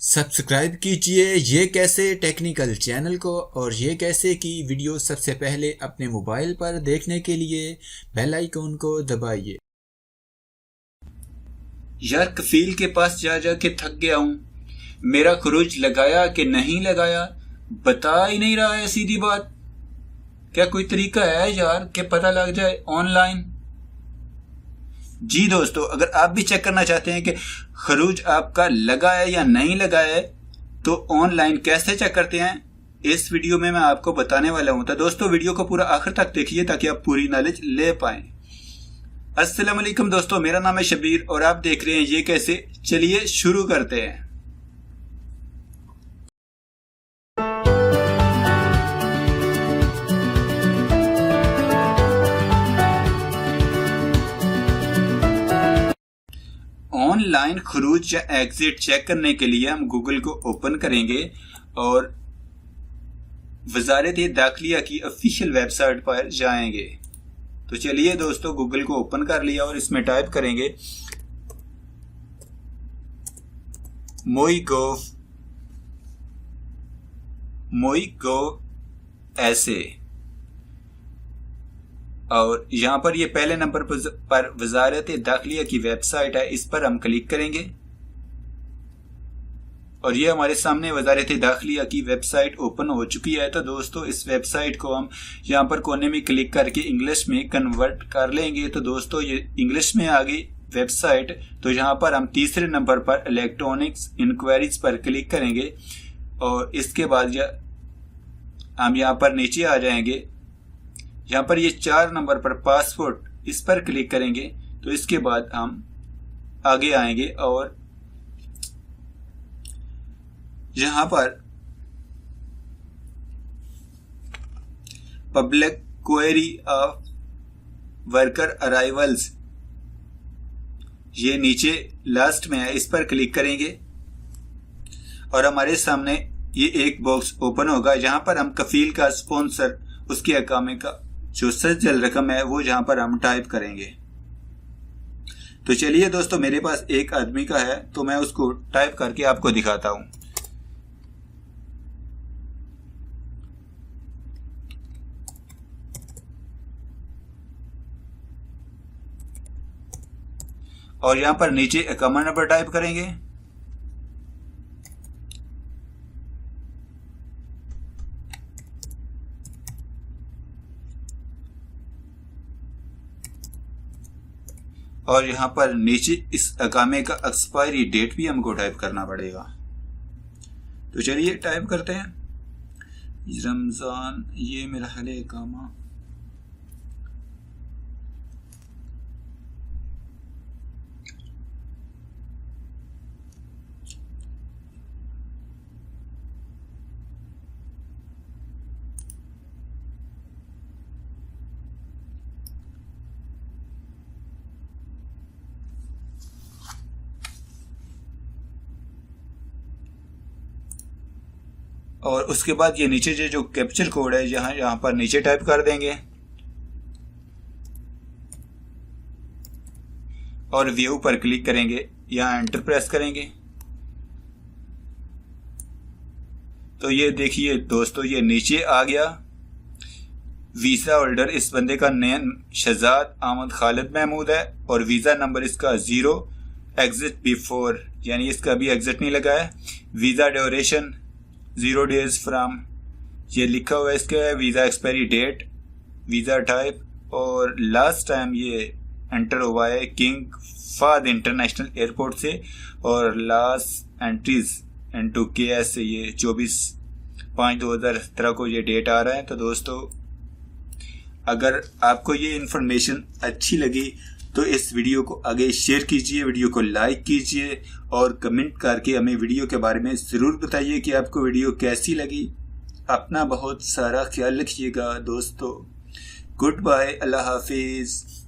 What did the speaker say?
Subscribe कीजिए ये कैसे टेक्निकल चैनल को और ये कैसे की वीडियो सबसे पहले अपने मोबाइल पर देखने के लिए बेल आइकन को दबाइए। यार कफील के पास जा जा के थक गया हूँ। मेरा खरोच लगाया कि नहीं लगाया बता ही नहीं रहा है। सीधी बात, क्या कोई तरीका है यार कि पता लग जाए ऑनलाइन? जी दोस्तों, अगर आप भी चेक करना चाहते हैं कि खरोच आपका लगा है या नहीं लगा है तो ऑनलाइन कैसे चेक करते हैं, इस वीडियो में मैं आपको बताने वाला हूं। तो दोस्तों वीडियो को पूरा आखिर तक देखिए ताकि आप पूरी नॉलेज ले पाएं। अस्सलाम वालेकुम दोस्तों, मेरा नाम है शबीर और आप देख रहे हैं ये कैसे। चलिए शुरू करते हैं। ऑनलाइन खरोच या एग्जिट चेक करने के लिए हम गूगल को ओपन करेंगे और वजारत दाखिला की ऑफिशियल वेबसाइट पर जाएंगे। तो चलिए दोस्तों, गूगल को ओपन कर लिया और इसमें टाइप करेंगे MyGov ऐसे, और यहाँ पर ये पहले नंबर पर वजारत दाखिला की वेबसाइट है, इस पर हम क्लिक करेंगे और ये हमारे सामने वजारत दाखिला की वेबसाइट ओपन हो चुकी है। तो दोस्तों इस वेबसाइट को हम यहाँ पर कोने में क्लिक करके इंग्लिश में कन्वर्ट कर लेंगे। तो दोस्तों ये इंग्लिश में आ गई वेबसाइट। तो यहाँ पर हम तीसरे नंबर पर इलेक्ट्रॉनिक्स इंक्वायरीज पर क्लिक करेंगे और इसके बाद हम यहाँ पर नीचे आ जाएंगे। यहाँ पर ये 4 नंबर पर पासपोर्ट, इस पर क्लिक करेंगे। तो इसके बाद हम आगे आएंगे और यहाँ पर public query of worker arrivals, ये नीचे लास्ट में है, इस पर क्लिक करेंगे और हमारे सामने ये एक बॉक्स ओपन होगा जहाँ पर हम कफील का स्पॉन्सर, उसके अकामे का जो सज्जल रकम है वो जहां पर हम टाइप करेंगे। तो चलिए दोस्तों, मेरे पास एक आदमी का है तो मैं उसको टाइप करके आपको दिखाता हूं। और यहां पर नीचे अकामा नंबर टाइप करेंगे और यहाँ पर नीचे इस अकामे का एक्सपायरी डेट भी हमको टाइप करना पड़ेगा। तो चलिए टाइप करते हैं रमज़ान, ये मेरा हले अकामा, और उसके बाद ये नीचे जो कैप्चर कोड है यहाँ पर नीचे टाइप कर देंगे और व्यू पर क्लिक करेंगे, यहाँ एंटर प्रेस करेंगे। तो ये देखिए दोस्तों, ये नीचे आ गया। वीजा होल्डर इस बंदे का नेम शहजाद अहमद खालिद महमूद है और वीजा नंबर इसका 0 एग्जिट बिफोर, यानी इसका अभी एग्जिट नहीं लगा है। वीजा ड्यूरेशन 0 days फ्राम, ये लिखा हुआ है इसका। Visa expiry date, visa type और लास्ट टाइम ये एंटर हुआ है किंग फाद इंटरनेशनल एयरपोर्ट से और लास्ट एंट्रीज इनटू KS से ये 24/5/2017 को ये डेट आ रहा है। तो दोस्तों अगर आपको ये इन्फॉर्मेशन अच्छी लगी तो इस वीडियो को आगे शेयर कीजिए, वीडियो को लाइक कीजिए और कमेंट करके हमें वीडियो के बारे में ज़रूर बताइए कि आपको वीडियो कैसी लगी। अपना बहुत सारा ख्याल रखिएगा दोस्तों। गुड बाय, अल्लाह हाफिज़।